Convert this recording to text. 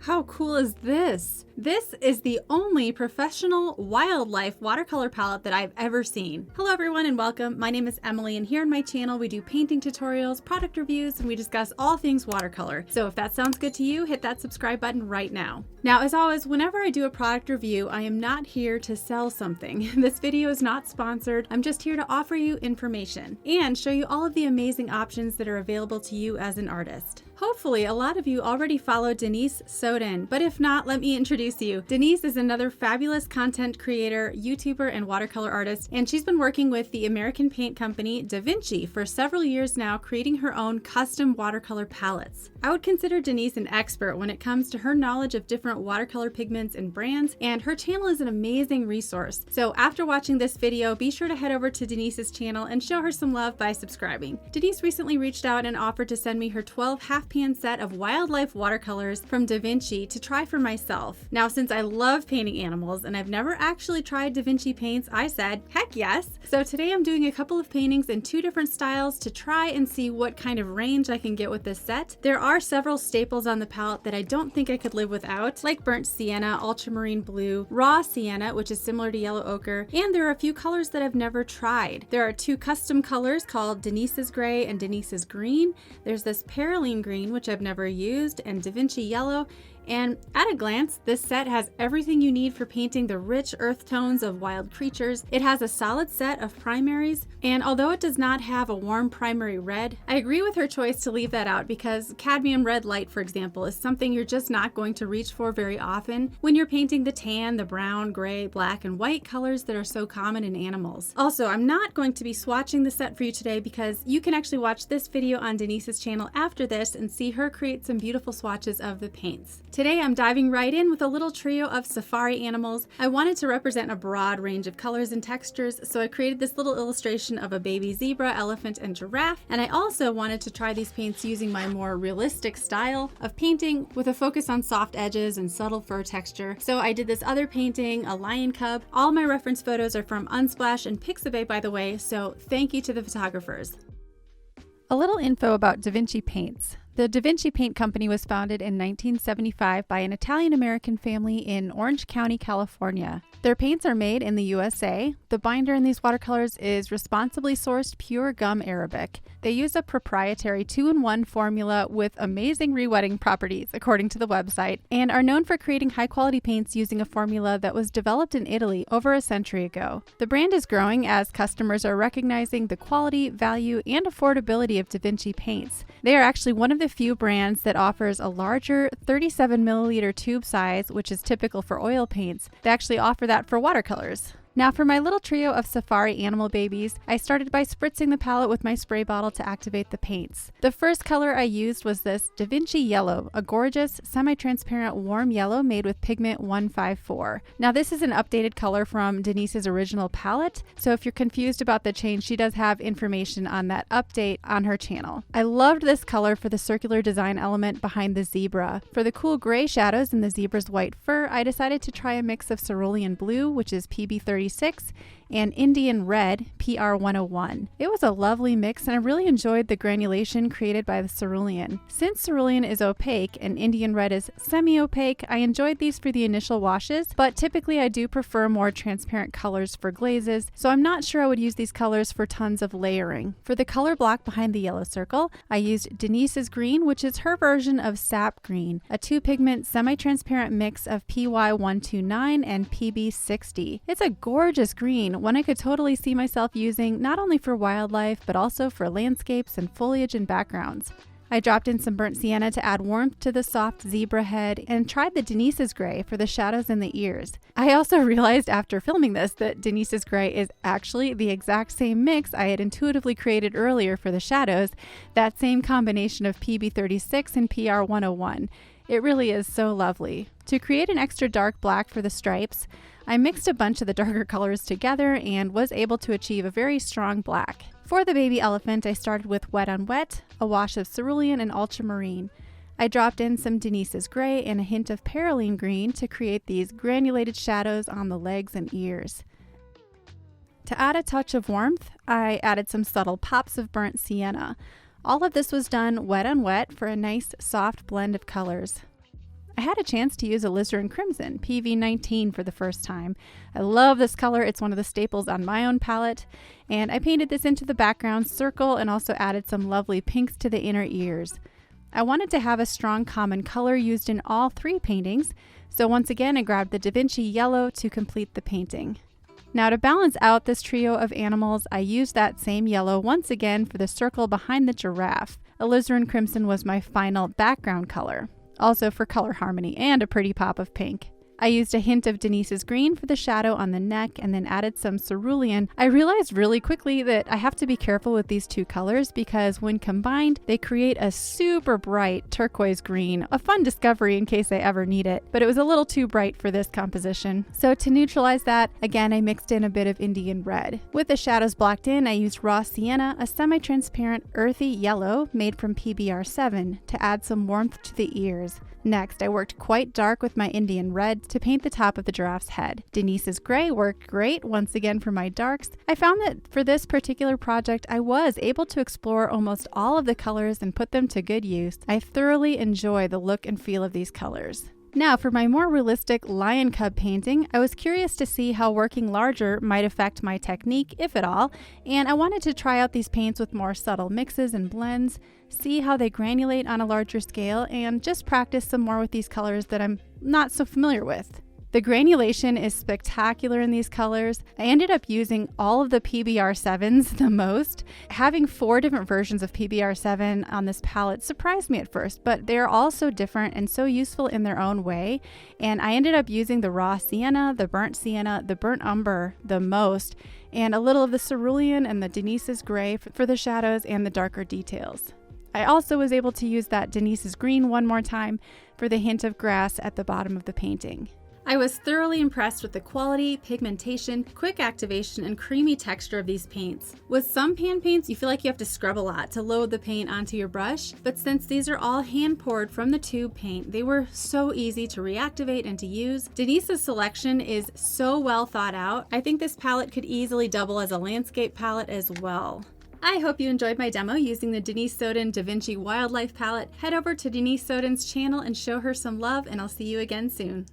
How cool is this? This is the only professional wildlife watercolor palette that I've ever seen. Hello everyone and welcome. My name is Emily and here on my channel we do painting tutorials, product reviews, and we discuss all things watercolor. So if that sounds good to you, hit that subscribe button right now. Now, as always, whenever I do a product review, I am not here to sell something. This video is not sponsored. I'm just here to offer you information and show you all of the amazing options that are available to you as an artist. Hopefully, a lot of you already follow Denise Soden, but if not, let me introduce you. Denise is another fabulous content creator, YouTuber, and watercolor artist, and she's been working with the American paint company DaVinci for several years now, creating her own custom watercolor palettes. I would consider Denise an expert when it comes to her knowledge of different watercolor pigments and brands, and her channel is an amazing resource. So after watching this video, be sure to head over to Denise's channel and show her some love by subscribing. Denise recently reached out and offered to send me her 12 half-pan set of wildlife watercolors from DaVinci to try for myself. Now, since I love painting animals and I've never actually tried DaVinci paints, I said, heck yes! So today I'm doing a couple of paintings in two different styles to try and see what kind of range I can get with this set. There are several staples on the palette that I don't think I could live without, like burnt sienna, ultramarine blue, raw sienna, which is similar to yellow ochre, and there are a few colors that I've never tried. There are two custom colors called Denise's gray and Denise's green. There's this perylene green, which I've never used, and DaVinci yellow. And at a glance, this set has everything you need for painting the rich earth tones of wild creatures. It has a solid set of primaries, and although it does not have a warm primary red, I agree with her choice to leave that out because cadmium red light, for example, is something you're just not going to reach for very often when you're painting the tan, the brown, gray, black, and white colors that are so common in animals. Also, I'm not going to be swatching the set for you today because you can actually watch this video on Denise's channel after this and see her create some beautiful swatches of the paints. Today I'm diving right in with a little trio of safari animals. I wanted to represent a broad range of colors and textures, so I created this little illustration of a baby zebra, elephant, and giraffe, and I also wanted to try these paints using my more realistic style of painting with a focus on soft edges and subtle fur texture. So I did this other painting, a lion cub. All my reference photos are from Unsplash and Pixabay, by the way, so thank you to the photographers. A little info about DaVinci paints. The DaVinci Paint Company was founded in 1975 by an Italian-American family in Orange County, California. Their paints are made in the USA. The binder in these watercolors is responsibly sourced pure gum arabic. They use a proprietary 2-in-1 formula with amazing rewetting properties, according to the website, and are known for creating high-quality paints using a formula that was developed in Italy over a century ago. The brand is growing as customers are recognizing the quality, value, and affordability of DaVinci paints. They are actually one of the few brands that offers a larger 37 milliliter tube size, which is typical for oil paints. They actually offer that for watercolors. Now for my little trio of safari animal babies, I started by spritzing the palette with my spray bottle to activate the paints. The first color I used was this DaVinci Yellow, a gorgeous semi-transparent warm yellow made with pigment 154. Now this is an updated color from Denise's original palette, so if you're confused about the change, she does have information on that update on her channel. I loved this color for the circular design element behind the zebra. For the cool gray shadows in the zebra's white fur, I decided to try a mix of cerulean blue, which is PB36, and Indian Red, PR101. It was a lovely mix and I really enjoyed the granulation created by the cerulean. Since cerulean is opaque and Indian Red is semi-opaque, I enjoyed these for the initial washes, but typically I do prefer more transparent colors for glazes, so I'm not sure I would use these colors for tons of layering. For the color block behind the yellow circle, I used Denise's Green, which is her version of Sap Green, a two-pigment semi-transparent mix of PY129 and PB60. It's a gorgeous green, one I could totally see myself using not only for wildlife, but also for landscapes and foliage and backgrounds. I dropped in some burnt sienna to add warmth to the soft zebra head and tried the Denise's gray for the shadows in the ears. I also realized after filming this that Denise's gray is actually the exact same mix I had intuitively created earlier for the shadows, that same combination of PB36 and PR101. It really is so lovely. To create an extra dark black for the stripes, I mixed a bunch of the darker colors together and was able to achieve a very strong black. For the baby elephant, I started with Wet on Wet, a wash of cerulean and ultramarine. I dropped in some Denise's gray and a hint of perylene green to create these granulated shadows on the legs and ears. To add a touch of warmth, I added some subtle pops of burnt sienna. All of this was done wet on wet for a nice soft blend of colors. I had a chance to use alizarin crimson, PV19, for the first time. I love this color. It's one of the staples on my own palette. And I painted this into the background circle and also added some lovely pinks to the inner ears. I wanted to have a strong common color used in all three paintings, so once again I grabbed the DaVinci yellow to complete the painting. Now to balance out this trio of animals, I used that same yellow once again for the circle behind the giraffe. Alizarin crimson was my final background color, also for color harmony and a pretty pop of pink. I used a hint of Denise's green for the shadow on the neck and then added some cerulean. I realized really quickly that I have to be careful with these two colors because when combined, they create a super bright turquoise green, a fun discovery in case I ever need it, but it was a little too bright for this composition. So to neutralize that, again, I mixed in a bit of Indian red. With the shadows blocked in, I used raw sienna, a semi-transparent earthy yellow made from PBR7 to add some warmth to the ears. Next, I worked quite dark with my Indian red to paint the top of the giraffe's head. Denise's gray worked great once again for my darks. I found that for this particular project, I was able to explore almost all of the colors and put them to good use. I thoroughly enjoy the look and feel of these colors. Now, for my more realistic lion cub painting, I was curious to see how working larger might affect my technique, if at all, and I wanted to try out these paints with more subtle mixes and blends, see how they granulate on a larger scale, and just practice some more with these colors that I'm not so familiar with. The granulation is spectacular in these colors. I ended up using all of the PBR7s the most. Having 4 different versions of PBR7 on this palette surprised me at first, but they're all so different and so useful in their own way. And I ended up using the raw sienna, the burnt umber the most, and a little of the cerulean and the Denise's gray for the shadows and the darker details. I also was able to use that Denise's green one more time for the hint of grass at the bottom of the painting. I was thoroughly impressed with the quality, pigmentation, quick activation, and creamy texture of these paints. With some pan paints, you feel like you have to scrub a lot to load the paint onto your brush, but since these are all hand poured from the tube paint, they were so easy to reactivate and to use. Denise's selection is so well thought out. I think this palette could easily double as a landscape palette as well. I hope you enjoyed my demo using the Denise Soden DaVinci Wildlife palette. Head over to Denise Soden's channel and show her some love, and I'll see you again soon.